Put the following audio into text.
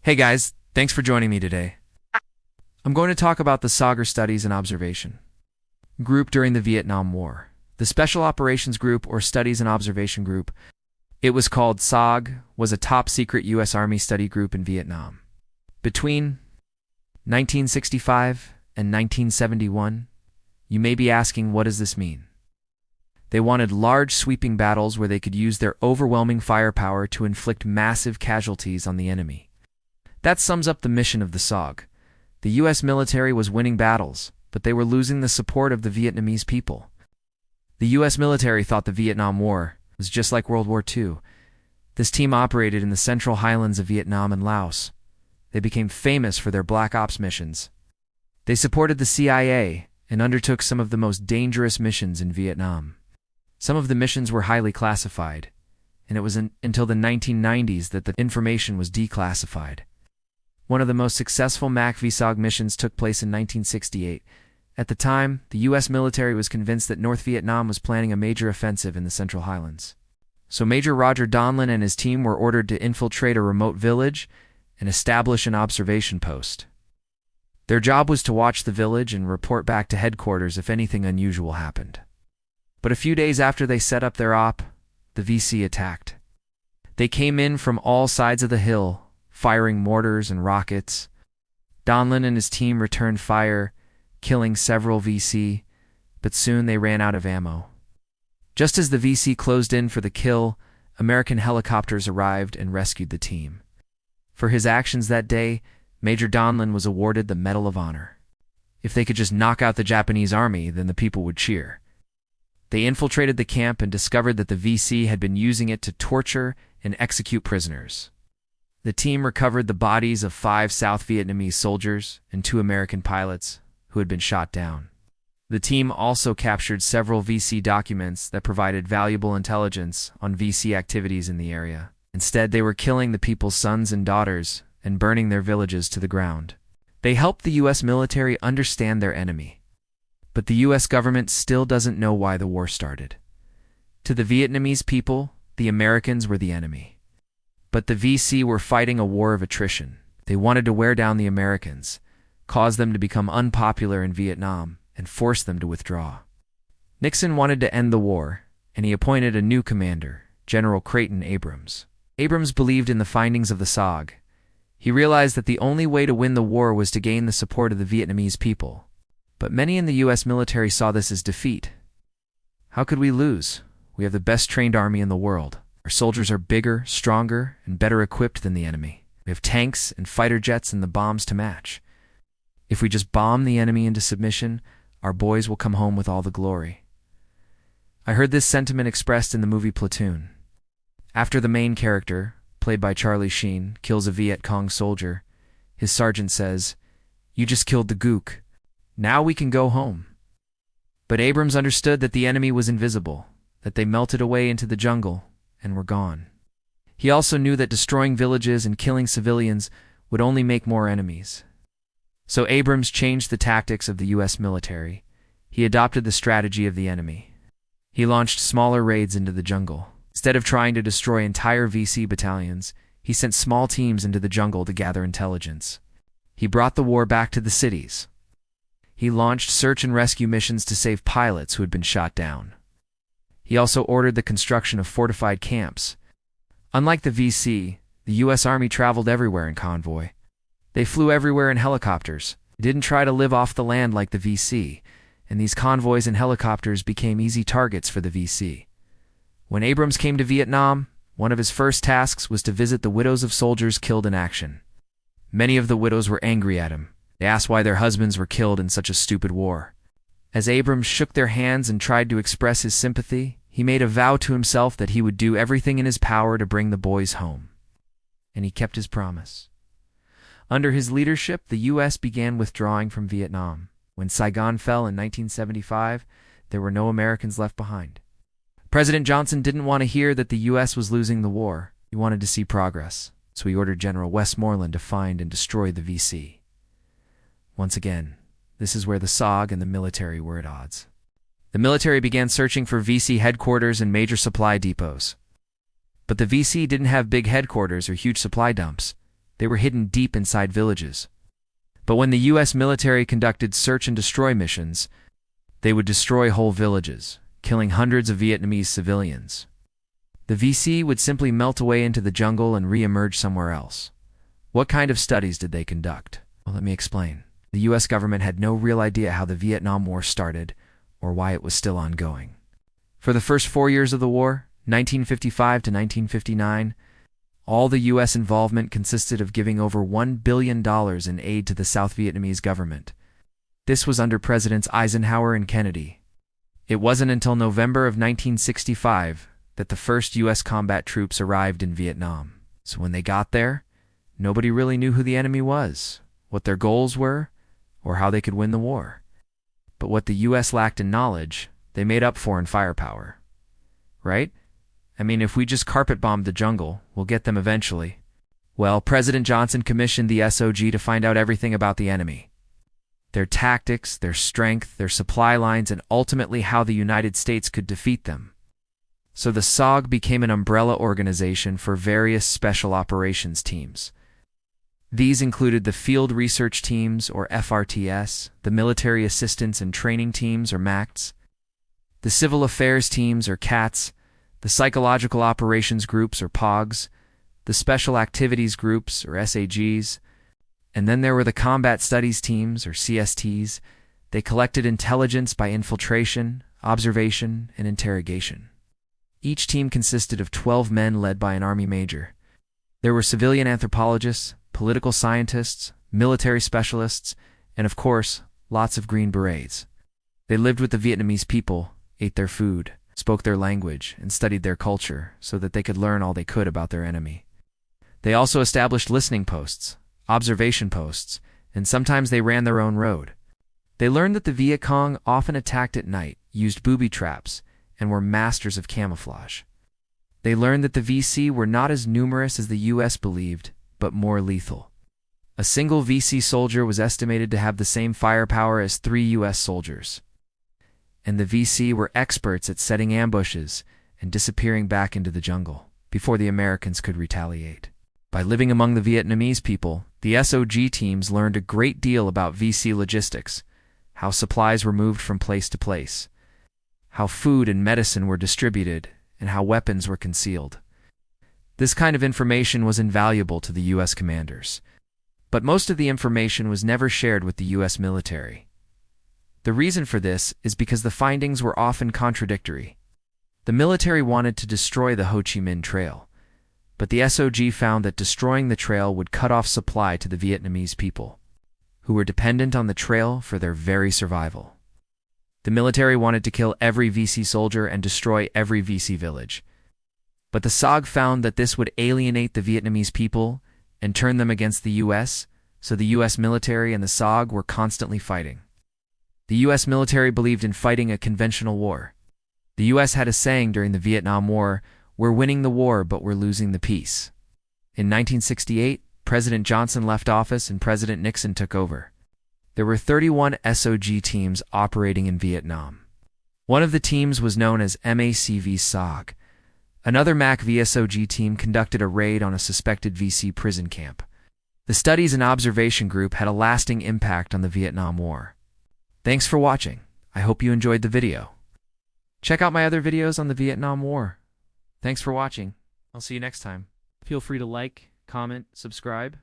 Hey guys, thanks for joining me today. I'm going to talk about the SOG Studies and Observation Group during the Vietnam War. The Special Operations Group or Studies and Observation Group, it was called SOG, was a top-secret U.S. Army study group in Vietnam. Between 1965 and 1971, you may be asking, what does this mean? They wanted large sweeping battles where they could use their overwhelming firepower to inflict massive casualties on the enemy. That sums up the mission of the SOG. The U.S. military was winning battles, but they were losing the support of the Vietnamese people. The U.S. military thought the Vietnam War was just like World War II. This team operated in the central highlands of Vietnam and Laos. They became famous for their black ops missions. They supported the CIA and undertook some of the most dangerous missions in Vietnam. Some of the missions were highly classified, and it was until the 1990s that the information was declassified. One of the most successful MACV-SOG missions took place in 1968. At the time, the U.S. military was convinced that North Vietnam was planning a major offensive in the Central Highlands. So Major Roger Donlin and his team were ordered to infiltrate a remote village and establish an observation post. Their job was to watch the village and report back to headquarters if anything unusual happened. But a few days after they set up their op, the VC attacked. They came in from all sides of the hill, firing mortars and rockets. Donlin and his team returned fire, killing several VC, but soon they ran out of ammo. Just as the VC closed in for the kill, American helicopters arrived and rescued the team. For his actions that day, Major Donlin was awarded the Medal of Honor. If they could just knock out the Japanese army, then the people would cheer. They infiltrated the camp and discovered that the VC had been using it to torture and execute prisoners. The team recovered the bodies of 5 South Vietnamese soldiers and 2 American pilots who had been shot down. The team also captured several VC documents that provided valuable intelligence on VC activities in the area. Instead, they were killing the people's sons and daughters and burning their villages to the ground. They helped the U.S. military understand their enemy. But the U.S. government still doesn't know why the war started. To the Vietnamese people, the Americans were the enemy. But the VC were fighting a war of attrition. They wanted to wear down the Americans, cause them to become unpopular in Vietnam, and force them to withdraw. Nixon wanted to end the war, and he appointed a new commander, General Creighton Abrams. Abrams believed in the findings of the SOG. He realized that the only way to win the war was to gain the support of the Vietnamese people. But many in the U.S. military saw this as defeat. How could we lose? We have the best trained army in the world. Our soldiers are bigger, stronger, and better equipped than the enemy. We have tanks and fighter jets and the bombs to match. If we just bomb the enemy into submission, our boys will come home with all the glory. I heard this sentiment expressed in the movie Platoon. After the main character, played by Charlie Sheen, kills a Viet Cong soldier, his sergeant says, "You just killed the gook. Now we can go home." But Abrams understood that the enemy was invisible, that they melted away into the jungle and were gone. He also knew that destroying villages and killing civilians would only make more enemies. So Abrams changed the tactics of the U.S. military. He adopted the strategy of the enemy. He launched smaller raids into the jungle. Instead of trying to destroy entire VC battalions, he sent small teams into the jungle to gather intelligence. He brought the war back to the cities. He launched search and rescue missions to save pilots who had been shot down. He also ordered the construction of fortified camps. Unlike the VC, the U.S. Army traveled everywhere in convoy. They flew everywhere in helicopters. They didn't try to live off the land like the VC, and these convoys and helicopters became easy targets for the VC. When Abrams came to Vietnam, one of his first tasks was to visit the widows of soldiers killed in action. Many of the widows were angry at him. They asked why their husbands were killed in such a stupid war. As Abrams shook their hands and tried to express his sympathy, he made a vow to himself that he would do everything in his power to bring the boys home. And he kept his promise. Under his leadership, the U.S. began withdrawing from Vietnam. When Saigon fell in 1975, there were no Americans left behind. President Johnson didn't want to hear that the U.S. was losing the war. He wanted to see progress, so he ordered General Westmoreland to find and destroy the VC. Once again, this is where the SOG and the military were at odds. The military began searching for VC headquarters and major supply depots. But the VC didn't have big headquarters or huge supply dumps. They were hidden deep inside villages. But when the U.S. military conducted search and destroy missions, they would destroy whole villages, killing hundreds of Vietnamese civilians. The VC would simply melt away into the jungle and re-emerge somewhere else. What kind of studies did they conduct? Well, let me explain. The U.S. government had no real idea how the Vietnam War started or why it was still ongoing. For the first 4 years of the war, 1955 to 1959, all the U.S. involvement consisted of giving over $1 billion in aid to the South Vietnamese government. This was under Presidents Eisenhower and Kennedy. It wasn't until November of 1965 that the first U.S. combat troops arrived in Vietnam. So when they got there, nobody really knew who the enemy was, what their goals were, or how they could win the war. But what the U.S. lacked in knowledge, they made up for in firepower. Right? I mean, if we just carpet-bombed the jungle, we'll get them eventually. Well, President Johnson commissioned the SOG to find out everything about the enemy. Their tactics, their strength, their supply lines, and ultimately how the United States could defeat them. So the SOG became an umbrella organization for various special operations teams. These included the Field Research Teams, or FRTS, the Military Assistance and Training Teams, or MACTs, the Civil Affairs Teams, or CATs, the Psychological Operations Groups, or POGs, the Special Activities Groups, or SAGs, and then there were the Combat Studies Teams, or CSTs. They collected intelligence by infiltration, observation, and interrogation. Each team consisted of 12 men led by an Army major. There were civilian anthropologists, political scientists, military specialists, and of course, lots of Green Berets. They lived with the Vietnamese people, ate their food, spoke their language, and studied their culture so that they could learn all they could about their enemy. They also established listening posts, observation posts, and sometimes they ran their own road. They learned that the Viet Cong often attacked at night, used booby traps, and were masters of camouflage. They learned that the VC were not as numerous as the U.S. believed, but more lethal. A single VC soldier was estimated to have the same firepower as 3 U.S. soldiers. And the VC were experts at setting ambushes and disappearing back into the jungle before the Americans could retaliate. By living among the Vietnamese people, the SOG teams learned a great deal about VC logistics, how supplies were moved from place to place, how food and medicine were distributed, and how weapons were concealed. This kind of information was invaluable to the U.S. commanders, but most of the information was never shared with the U.S. military. The reason for this is because the findings were often contradictory. The military wanted to destroy the Ho Chi Minh Trail, but the SOG found that destroying the trail would cut off supply to the Vietnamese people, who were dependent on the trail for their very survival. The military wanted to kill every VC soldier and destroy every VC village. But the SOG found that this would alienate the Vietnamese people and turn them against the U.S., so the U.S. military and the SOG were constantly fighting. The U.S. military believed in fighting a conventional war. The U.S. had a saying during the Vietnam War, "We're winning the war, but we're losing the peace." In 1968, President Johnson left office and President Nixon took over. There were 31 SOG teams operating in Vietnam. One of the teams was known as MACV-SOG. Another MACV-SOG team conducted a raid on a suspected VC prison camp. The studies and observation group had a lasting impact on the Vietnam War. Thanks for watching. I hope you enjoyed the video. Check out my other videos on the Vietnam War. Thanks for watching. I'll see you next time. Feel free to like, comment, subscribe.